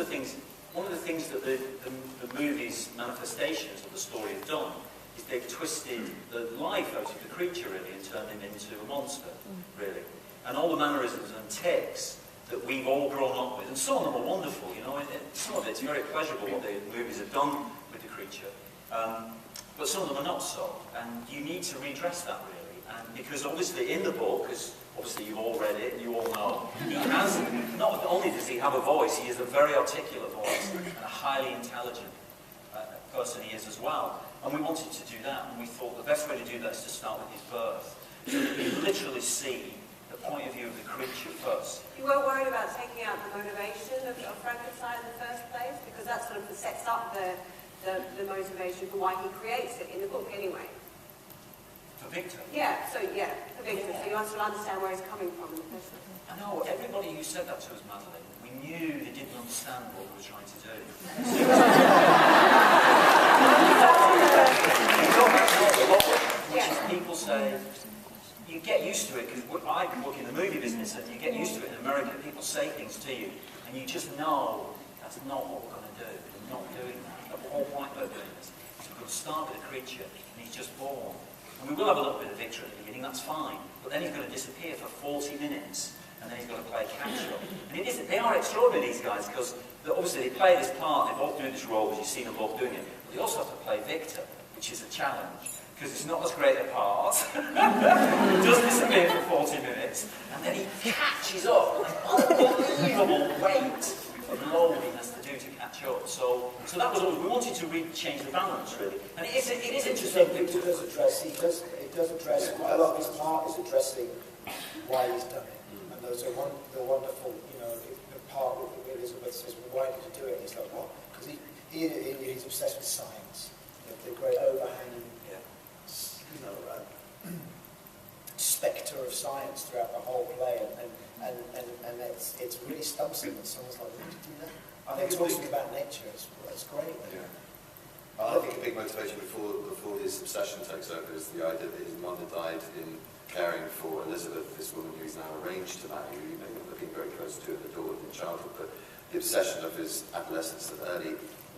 the things that the movie's manifestations of the story have done is they've twisted the life out of the creature, really, and turned him into a monster, really. And all the mannerisms and tics that we've all grown up with, and some of them are wonderful, you know, and some of it's very pleasurable what the movies have done with the creature, but some of them are not so, and you need to redress that, really, and because obviously in the book, as obviously you've all read it, and you all know, he has, not only does he have a voice, he is a very articulate voice, and a highly intelligent person he is as well, and we wanted to do that, and we thought the best way to do that is to start with his birth, so that you literally see the point of view of the creature first. You weren't worried about taking out the motivation of Frankenstein in the first place? Because that sort of sets up the motivation for why he creates it, in the book anyway. For Victor? Yeah, for Victor. So you have to understand where he's coming from in the first place. I know, everybody who said that to us, Madeline, we knew they didn't understand what we were trying to do. Which is people say, you get used to it, because I work in the movie business, and you get used to it in America. People say things to you, and you just know that's not what we're going to do. We're not doing that. The whole point about doing this is we're going to start with a creature, and he's just born. And we will have a little bit of Victor at the beginning, that's fine, but then he's going to disappear for 40 minutes, and then he's going to play catch-up. And they are extraordinary, these guys, because obviously they play this part, they're both doing this role, as you've seen them both doing it, but they also have to play Victor, which is a challenge. Because it's not as great a part. He does disappear for 40 minutes, and then he catches up with an unbelievable weight of load he has to do to catch up. So that was all. We wanted to change the balance, really. And it is interesting. Victor does address quite a lot of his part is addressing why he's done it. And there's the wonderful, you know, the part where Elizabeth says, "Well, why did you do it?" And he's like, "What?" Because he's obsessed with science. The great overhanging, you know, spectre of science throughout the whole play, and it really stumps him. And someone's like, "Why did you do that?" I think talking about nature is great. Yeah. I think a big motivation before his obsession takes over is the idea that his mother died in caring for Elizabeth, this woman who he's now arranged to marry, who looking very close to and adored in childhood. But the obsession of his adolescence and early,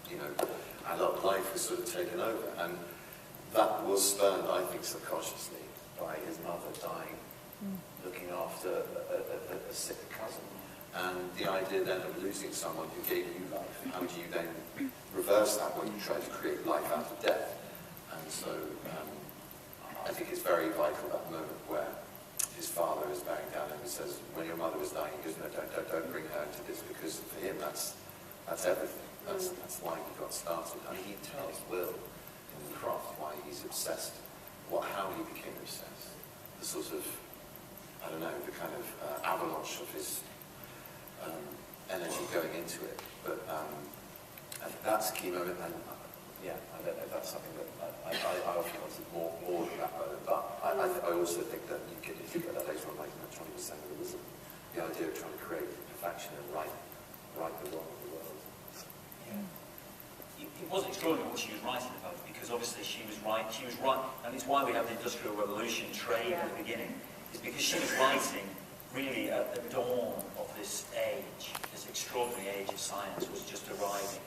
you know, adult life was sort of taken over, and that was spurned, I think, subconsciously by his mother dying, looking after a sick cousin. And the idea then of losing someone who gave you life, how do you then reverse that when you try to create life out of death? And so I think it's very vital, that moment where his father is bowing down and he says, when your mother was dying, he goes, no, don't bring her into this, because for him that's everything. That's why he got started. And he tells Will in the craft why he's obsessed, how he became obsessed. The sort of, I don't know, the kind of avalanche of his energy going into it. But I think that's a key moment, and yeah, I don't know if that's something that I often wanted more than that moment. But I also think that you can think about that later on, like 20% of it was the idea of trying to create perfection and right the wrong of the world. It was extraordinary what she was writing about, because obviously she was right, and it's why we have the Industrial Revolution trade at the beginning, is because she was writing really at the dawn of this age, this extraordinary age of science was just arriving.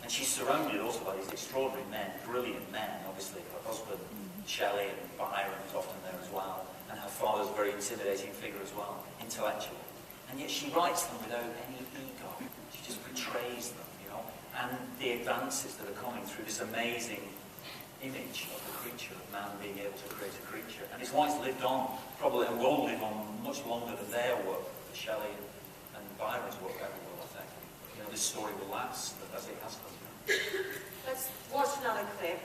And she's surrounded also by these extraordinary men, brilliant men, obviously her husband, Shelley, and Byron is often there as well, and her father's a very intimidating figure as well, intellectual. And yet she writes them without any ego, she just portrays them. And the advances that are coming through this amazing image of the creature, of man being able to create a creature. And it's why it's lived on, probably, and will live on much longer than their work, Shelley and Byron's work ever will, I think. You know, this story will last as it has done. Let's watch another clip.